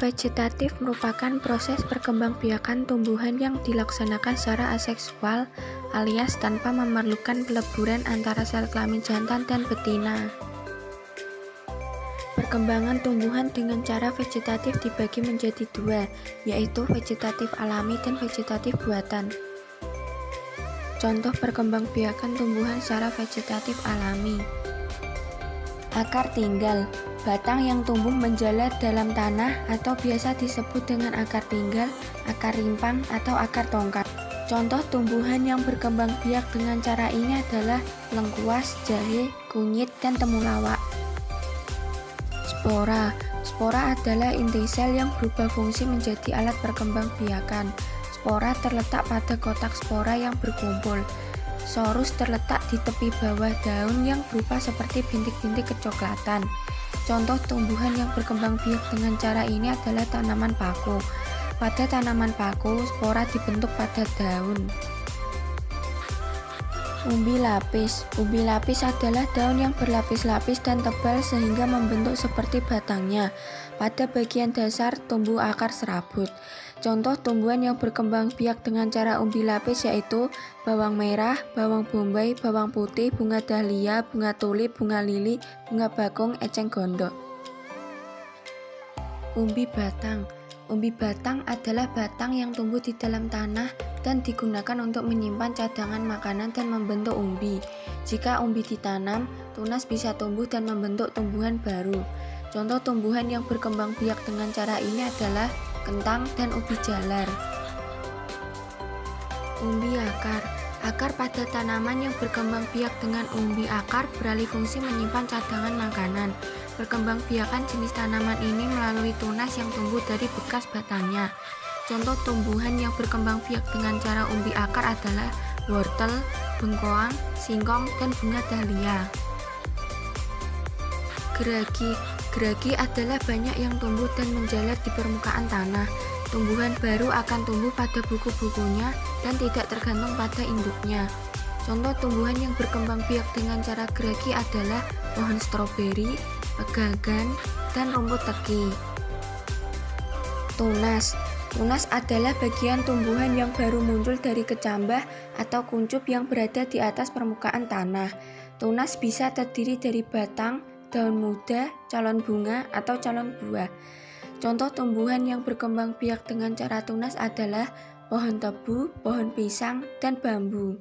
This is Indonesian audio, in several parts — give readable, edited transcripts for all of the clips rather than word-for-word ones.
Vegetatif merupakan proses perkembangbiakan tumbuhan yang dilaksanakan secara aseksual alias tanpa memerlukan peleburan antara sel kelamin jantan dan betina. Perkembangan tumbuhan dengan cara vegetatif dibagi menjadi dua, yaitu vegetatif alami dan vegetatif buatan. Contoh perkembangbiakan tumbuhan secara vegetatif alami. Akar tinggal, batang yang tumbuh menjalar dalam tanah atau biasa disebut dengan akar tinggal, akar rimpang, atau akar tongkat. Contoh tumbuhan yang berkembang biak dengan cara ini adalah lengkuas, jahe, kunyit, dan temulawak. Spora. Spora adalah inti sel yang berubah fungsi menjadi alat perkembangbiakan. Spora terletak pada kotak spora yang berkumpul. Sorus terletak di tepi bawah daun yang berupa seperti bintik-bintik kecoklatan. Contoh tumbuhan yang berkembang biak dengan cara ini adalah tanaman paku. Pada tanaman paku, spora dibentuk pada daun. Umbi lapis. Umbi lapis adalah daun yang berlapis-lapis dan tebal sehingga membentuk seperti batangnya. Pada bagian dasar tumbuh akar serabut. Contoh tumbuhan yang berkembang biak dengan cara umbi lapis yaitu bawang merah, bawang bombay, bawang putih, bunga dahlia, bunga tulip, bunga lili, bunga bakung, eceng gondok. Umbi batang. Umbi batang adalah batang yang tumbuh di dalam tanah dan digunakan untuk menyimpan cadangan makanan dan membentuk umbi. Jika umbi ditanam, tunas bisa tumbuh dan membentuk tumbuhan baru. Contoh tumbuhan yang berkembang biak dengan cara ini adalah kentang dan ubi jalar. Umbi akar. Akar pada tanaman yang berkembang biak dengan umbi akar beralih fungsi menyimpan cadangan makanan. Perkembangbiakan jenis tanaman ini melalui tunas yang tumbuh dari bekas batangnya. Contoh tumbuhan yang berkembang biak dengan cara umbi akar adalah wortel, bengkoang, singkong, dan bunga dahlia. Geragi. Geragi adalah banyak yang tumbuh dan menjalar di permukaan tanah. Tumbuhan baru akan tumbuh pada buku-bukunya dan tidak tergantung pada induknya. Contoh tumbuhan yang berkembang biak dengan cara geragi adalah pohon stroberi, pegagan, dan rumput teki. Tunas. Tunas adalah bagian tumbuhan yang baru muncul dari kecambah atau kuncup yang berada di atas permukaan tanah. Tunas bisa terdiri dari batang, daun muda, calon bunga, atau calon buah. Contoh tumbuhan yang berkembang biak dengan cara tunas adalah pohon tebu, pohon pisang, dan bambu.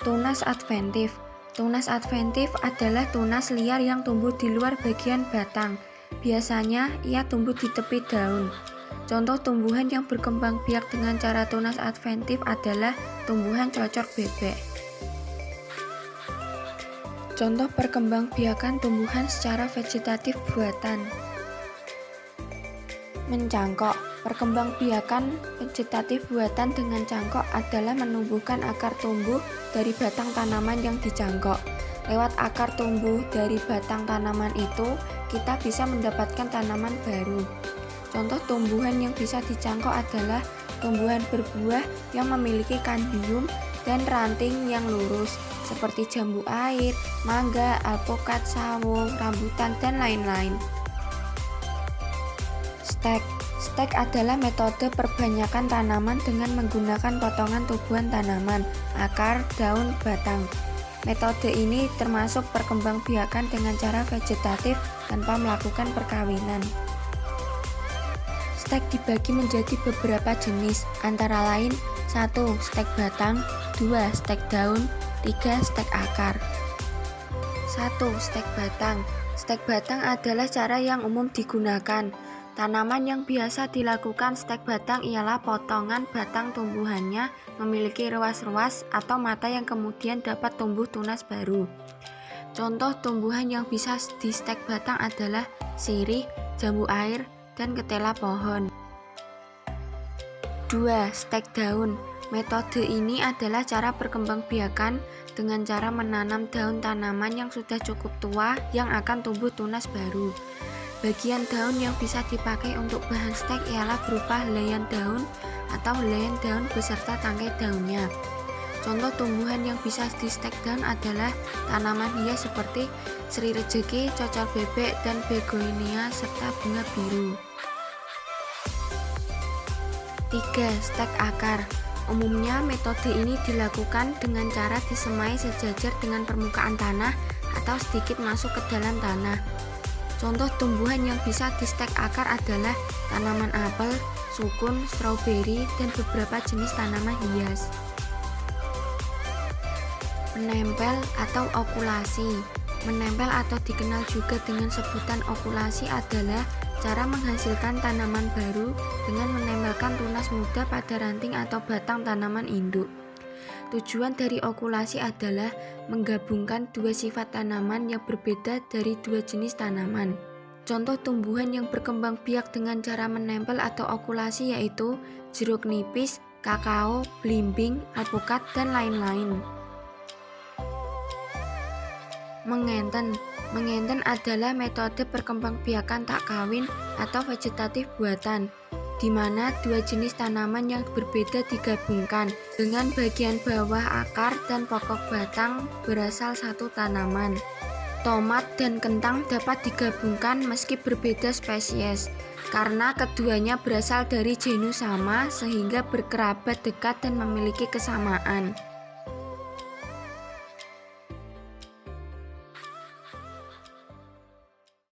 Tunas adventif. Tunas adventif adalah tunas liar yang tumbuh di luar bagian batang. Biasanya ia tumbuh di tepi daun. Contoh tumbuhan yang berkembang biak dengan cara tunas adventif adalah tumbuhan cocor bebek. Contoh perkembangbiakan tumbuhan secara vegetatif buatan. Mencangkok. Perkembangbiakan vegetatif buatan dengan cangkok adalah menumbuhkan akar tumbuh dari batang tanaman yang dicangkok. Lewat akar tumbuh dari batang tanaman itu, kita bisa mendapatkan tanaman baru. Contoh tumbuhan yang bisa dicangkok adalah tumbuhan berbuah yang memiliki kambium dan ranting yang lurus, seperti jambu air, mangga, alpukat, sawo, rambutan, dan lain-lain. Stek. Stek adalah metode perbanyakan tanaman dengan menggunakan potongan tubuhan tanaman, akar, daun, batang. Metode ini termasuk perkembangbiakan dengan cara vegetatif tanpa melakukan perkawinan. Stek dibagi menjadi beberapa jenis, antara lain 1. Stek batang, 2. Stek daun, 3. Stek akar. 1. Stek batang. Stek batang adalah cara yang umum digunakan. Tanaman yang biasa dilakukan stek batang ialah potongan batang tumbuhannya memiliki ruas-ruas atau mata yang kemudian dapat tumbuh tunas baru. Contoh tumbuhan yang bisa di stek batang adalah sirih, jambu air, dan ketela pohon. 2. Stek daun. Metode ini adalah cara perkembangbiakan dengan cara menanam daun tanaman yang sudah cukup tua yang akan tumbuh tunas baru. Bagian daun yang bisa dipakai untuk bahan stek ialah berupa helaian daun atau helaian daun beserta tangkai daunnya. Contoh tumbuhan yang bisa di stake down adalah tanaman hias seperti Sri Rejeki, Cocor Bebek, dan Begonia serta bunga biru. 3. Stek akar. Umumnya metode ini dilakukan dengan cara disemai sejajar dengan permukaan tanah atau sedikit masuk ke dalam tanah. Contoh tumbuhan yang bisa di stek akar adalah tanaman apel, sukun, stroberi, dan beberapa jenis tanaman hias. Menempel atau okulasi. Menempel atau dikenal juga dengan sebutan okulasi adalah cara menghasilkan tanaman baru dengan menempelkan tunas muda pada ranting atau batang tanaman induk. Tujuan dari okulasi adalah menggabungkan dua sifat tanaman yang berbeda dari dua jenis tanaman. Contoh tumbuhan yang berkembang biak dengan cara menempel atau okulasi yaitu jeruk nipis, kakao, belimbing, alpukat, dan lain-lain. Mengenten adalah metode perkembangbiakan tak kawin atau vegetatif buatan, di mana dua jenis tanaman yang berbeda digabungkan dengan bagian bawah akar dan pokok batang berasal satu tanaman. Tomat dan kentang dapat digabungkan meski berbeda spesies, karena keduanya berasal dari genus sama sehingga berkerabat dekat dan memiliki kesamaan.